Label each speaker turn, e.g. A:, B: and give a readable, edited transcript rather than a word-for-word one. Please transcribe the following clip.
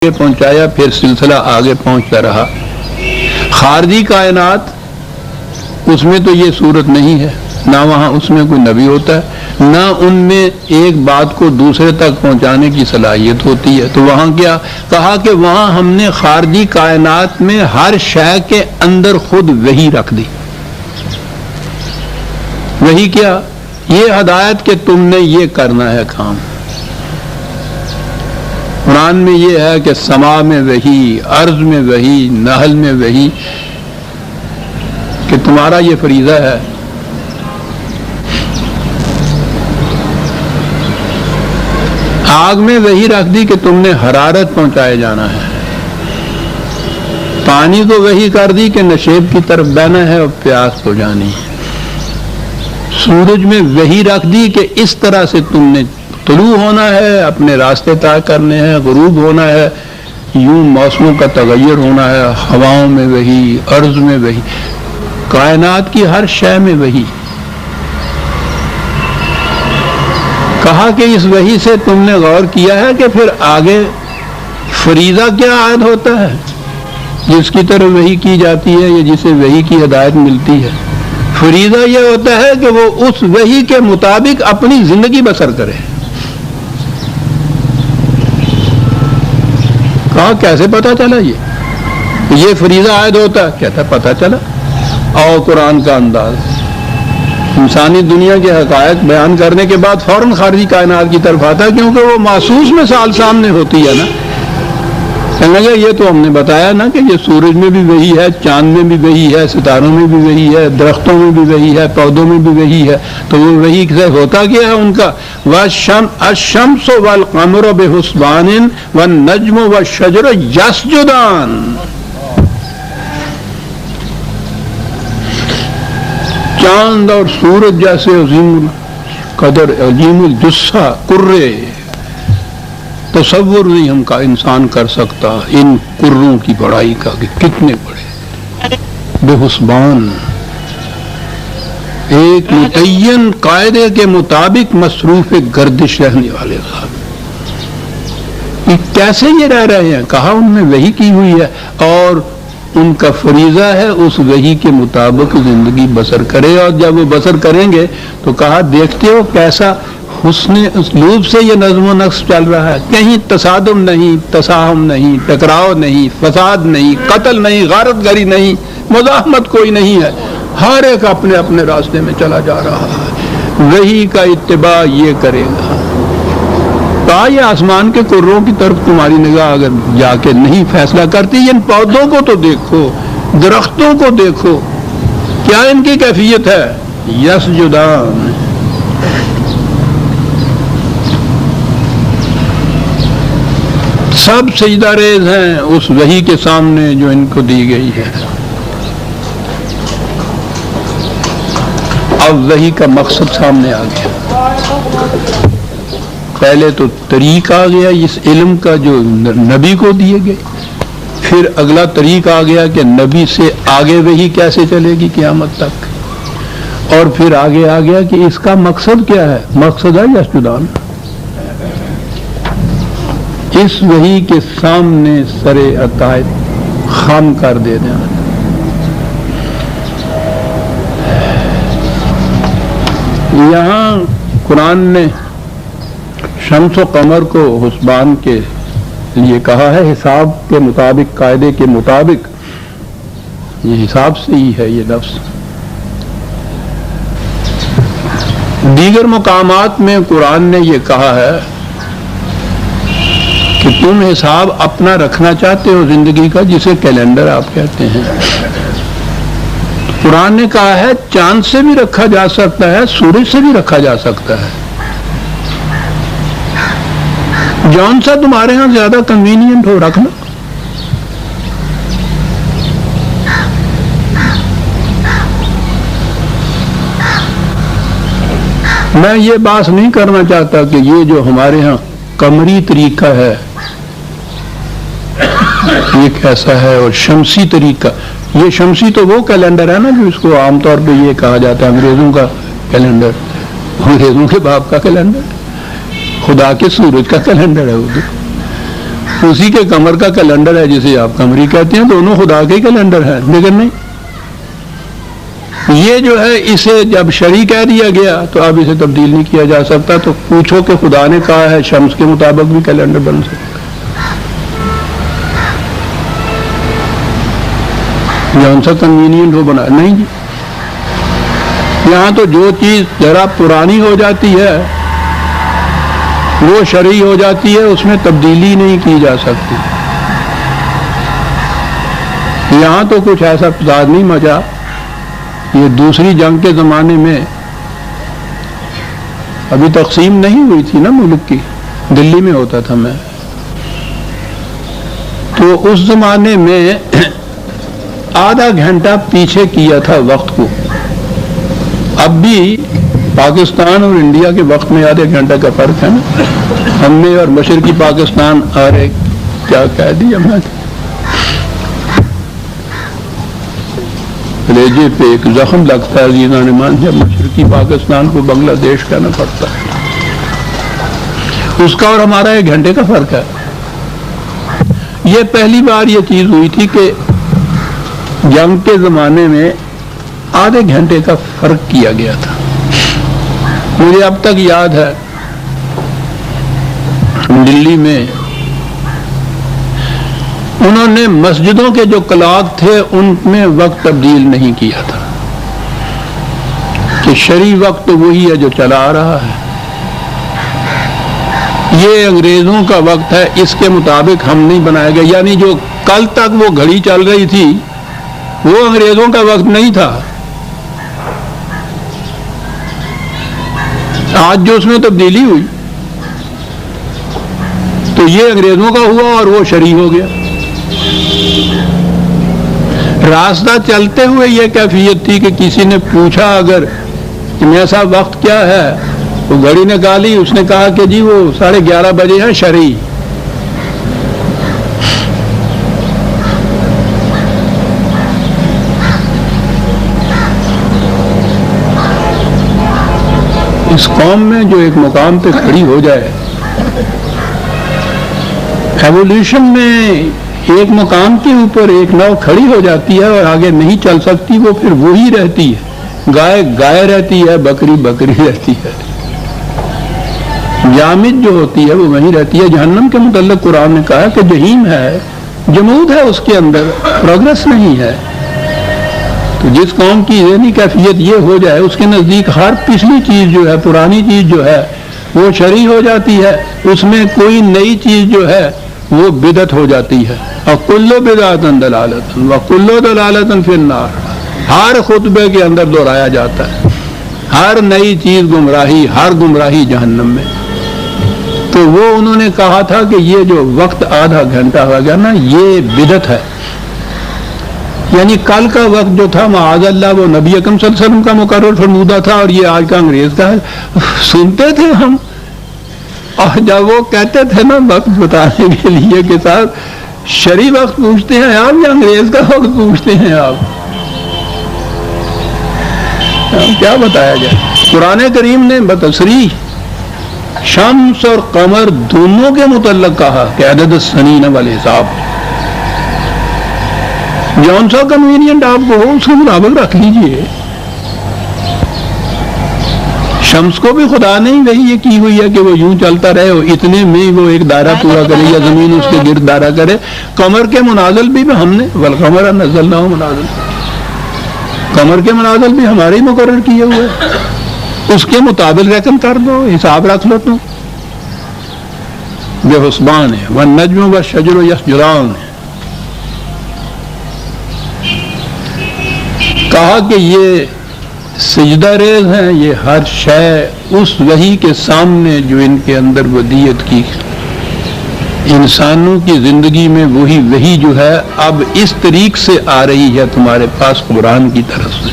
A: پہنچایا، پھر سلسلہ آگے پہنچتا رہا۔ خارجی کائنات اس میں تو یہ صورت نہیں ہے، نہ وہاں اس میں کوئی نبی ہوتا ہے، نہ ان میں ایک بات کو دوسرے تک پہنچانے کی صلاحیت ہوتی ہے۔ تو وہاں کیا کہا کہ وہاں ہم نے خارجی کائنات میں ہر شے کے اندر خود وحی رکھ دی۔ وحی کیا؟ یہ ہدایت کہ تم نے یہ کرنا ہے کام۔ قرآن میں یہ ہے کہ سما میں وحی، ارض میں وحی، نحل میں وحی، کہ تمہارا یہ فریضہ ہے۔ آگ میں وحی رکھ دی کہ تم نے حرارت پہنچائے جانا ہے۔ پانی کو وحی کر دی کہ نشیب کی طرف بہنا ہے اور پیاس ہو جانی ہے۔ سورج میں وحی رکھ دی کہ اس طرح سے تم نے طلوع ہونا ہے، اپنے راستے طے کرنے ہیں، غروب ہونا ہے، یوں موسموں کا تغیر ہونا ہے۔ ہواؤں میں وحی، ارض میں وحی، کائنات کی ہر شے میں وحی۔ کہا کہ اس وحی سے تم نے غور کیا ہے کہ پھر آگے فریضہ کیا عائد ہوتا ہے جس کی طرف وحی کی جاتی ہے یا جسے وحی کی ہدایت ملتی ہے؟ فریضہ یہ ہوتا ہے کہ وہ اس وحی کے مطابق اپنی زندگی بسر کرے۔ کہا کیسے پتہ چلا یہ فریضہ عائد ہوتا ہے؟ کہتا پتہ چلا۔ اور قرآن کا انداز انسانی دنیا کے حقائق بیان کرنے کے بعد فوراً خارجی کائنات کی طرف آتا ہے، کیونکہ وہ محسوس مثال سامنے ہوتی ہے نا۔ کہنے لگے یہ تو ہم نے بتایا نا کہ یہ سورج میں بھی وہی ہے، چاند میں بھی وہی ہے، ستاروں میں بھی وہی ہے، درختوں میں بھی وہی ہے، پودوں میں بھی وہی ہے۔ تو وہ وہی سے ہوتا کیا ہے ان کا؟ الشمس والقمر بحسبان والنجم والشجر یسجدان۔ چاند اور سورج جیسے عظیم قدر، عظیم الجثہ کرے، تصور نہیں ہم کا انسان کر سکتا ان کروں کی بڑائی کا کہ کتنے بڑے، بے حسبان، ایک متعین قاعدے کے مطابق مصروف گردش رہنے والے صاحب۔ کیسے یہ رہ رہے ہیں؟ کہا ان میں وحی کی ہوئی ہے اور ان کا فریضہ ہے اس وحی کے مطابق زندگی بسر کرے۔ اور جب وہ بسر کریں گے تو کہا دیکھتے ہو کیسا حسن اسلوب سے یہ نظم و نقش چل رہا ہے، کہیں تصادم نہیں، تساہم نہیں، ٹکراؤ نہیں، فساد نہیں، قتل نہیں، غارت گری نہیں، مزاحمت کوئی نہیں ہے، ہر ایک اپنے اپنے راستے میں چلا جا رہا ہے۔ وحی کا اتباع یہ کرے گا۔ کہا یہ آسمان کے کروں کی طرف تمہاری نگاہ اگر جا کے نہیں فیصلہ کرتی، ان پودوں کو تو دیکھو، درختوں کو دیکھو، کیا ان کی کیفیت ہے؟ یسجدان، سب سجدہ ریز ہیں اس وحی کے سامنے جو ان کو دی گئی ہے۔ اب وحی کا مقصد سامنے آ گیا۔ پہلے تو طریق آ گیا اس علم کا جو نبی کو دیے گئے، پھر اگلا طریق آ گیا کہ نبی سے آگے وحی کیسے چلے گی قیامت تک، اور پھر آگے آ گیا کہ اس کا مقصد کیا ہے؟ مقصد ہے یسجدان، اس وحی کے سامنے سر عطائب خم کر دے دینا۔ یہاں قرآن نے شمس و قمر کو حسبان کے لیے کہا ہے، حساب کے مطابق، قاعدے کے مطابق، یہ حساب سے ہی ہے یہ لفظ۔ دیگر مقامات میں قرآن نے یہ کہا ہے کہ تم حساب اپنا رکھنا چاہتے ہو زندگی کا، جسے کیلنڈر آپ کہتے ہیں۔ قرآن نے کہا ہے چاند سے بھی رکھا جا سکتا ہے، سورج سے بھی رکھا جا سکتا ہے، جون سا تمہارے ہاں زیادہ کنوینئنٹ ہو رکھنا۔ میں یہ بات نہیں کرنا چاہتا کہ یہ جو ہمارے ہاں قمری طریقہ ہے یہ کیسا ہے، اور شمسی طریقہ، یہ شمسی تو وہ کیلنڈر ہے نا جو اس کو عام طور پہ یہ کہا جاتا ہے انگریزوں کا کیلنڈر، انگریزوں کے باپ کا کیلنڈر، خدا کے سورج کا کیلنڈر ہے اردو۔ اسی کے قمر کا کیلنڈر ہے جسے آپ قمری کہتے ہیں، دونوں خدا کے کیلنڈر ہیں، لیکن نہیں، یہ جو ہے اسے جب شرعی کہہ دیا گیا تو اب اسے تبدیل نہیں کیا جا سکتا. تو پوچھو کہ خدا نے کہا ہے شمس کے مطابق بھی کیلنڈر بن سکتا جون سا کنوینئنٹ ہو بنا، نہیں جی. یہاں تو جو چیز ذرا پرانی ہو جاتی ہے وہ شرعی ہو جاتی ہے، اس میں تبدیلی نہیں کی جا سکتی. یہاں تو کچھ ایسا فساد نہیں مچا. یہ دوسری جنگ کے زمانے میں ابھی تقسیم نہیں ہوئی تھی نا ملک کی، دلی میں ہوتا تھا میں، تو اس زمانے میں آدھا گھنٹہ پیچھے کیا تھا وقت کو. اب بھی پاکستان اور انڈیا کے وقت میں آدھے گھنٹہ کا فرق ہے نا. ہم نے اور مشرقی پاکستان اور ایک کیا کہہ دیا میں، ریجے پہ ایک زخم لگتا ہے عزیزان ایمان، جب مشرقی پاکستان کو بنگلہ دیش کہنا پڑتا ہے. اس کا اور ہمارا 1 گھنٹے کا فرق ہے. یہ پہلی بار یہ چیز ہوئی تھی کہ جنگ کے زمانے میں آدھے گھنٹے کا فرق کیا گیا تھا. مجھے اب تک یاد ہے دلی میں انہوں نے مسجدوں کے جو کلاک تھے ان میں وقت تبدیل نہیں کیا تھا کہ شرعی وقت تو وہی ہے جو چلا آ رہا ہے. یہ انگریزوں کا وقت ہے، اس کے مطابق ہم نہیں بنایا گیا. یعنی جو کل تک وہ گھڑی چل رہی تھی وہ انگریزوں کا وقت نہیں تھا. آج جو اس میں تبدیلی ہوئی تو یہ انگریزوں کا ہوا اور وہ شرعی ہو گیا. راستہ چلتے ہوئے یہ کیفیت تھی کہ کسی نے پوچھا اگر کہ میرا صاحب وقت کیا ہے، وہ گھڑی نکالی، اس نے کہا کہ جی وہ 11:30 بجے ہیں شرعی. اس قوم میں جو ایک مقام پہ کھڑی ہو جائے، ایوولوشن میں ایک مقام کے اوپر ایک نو کھڑی ہو جاتی ہے اور آگے نہیں چل سکتی، وہ پھر وہی رہتی ہے. گائے گائے رہتی ہے، بکری بکری رہتی ہے، جامد جو ہوتی ہے وہ وہیں رہتی ہے. جہنم کے متعلق قرآن نے کہا کہ جہیم ہے، جمود ہے، اس کے اندر پروگرس نہیں ہے. تو جس قوم کی ذہنی کیفیت یہ ہو جائے اس کے نزدیک ہر پچھلی چیز جو ہے، پرانی چیز جو ہے وہ شرعی ہو جاتی ہے، اس میں کوئی نئی چیز جو ہے وہ بدعت ہو جاتی ہے. اور کلو بدعت ضلالۃ و کلو ضلالۃ فی النار، ہر خطبے کے اندر دہرایا جاتا ہے. ہر نئی چیز گمراہی، ہر گمراہی جہنم میں. تو وہ انہوں نے کہا تھا کہ یہ جو وقت آدھا گھنٹہ ہو گیا نا یہ بدعت ہے. یعنی کل کا وقت جو تھا معاذ اللہ وہ نبی اکرم صلی اللہ علیہ وسلم کا مقرر فرمودہ تھا اور یہ آج کا انگریز کا ہے. سنتے تھے ہم، اور جب وہ کہتے تھے نا وقت بتانے کے لیے کہ صاحب شرعی وقت پوچھتے ہیں آپ یا انگریز کا وقت پوچھتے ہیں آپ، کیا بتایا جائے. قرآن کریم نے بتصریح شمس اور قمر دونوں کے متعلق کہا کہ عدد السنین والحساب. جون سا کنوینئنٹ آپ کو ہو اس کے مطابق رکھ لیجئے. شمس کو بھی خدا نے وہی یہ کی ہوئی ہے کہ وہ یوں چلتا رہے، اتنے میں وہ ایک دائرہ پورا کرے یا زمین اس کے گرد دائرہ کرے. قمر کے منازل بھی ہم نے والقمر نزلناہ منازل، قمر کے منازل بھی ہمارے ہی مقرر کیے ہوئے، اس کے مطابق ریکن کر دو، حساب رکھ لو. تو بے حسبان ہے والنجم والشجر یسجدان. کہا کہ یہ سجدہ ریز ہیں، یہ ہر شے اس وحی کے سامنے جو ان کے اندر ودیت کی. انسانوں کی زندگی میں وہی جو ہے اب اس طریق سے آ رہی ہے تمہارے پاس قرآن کی طرف سے.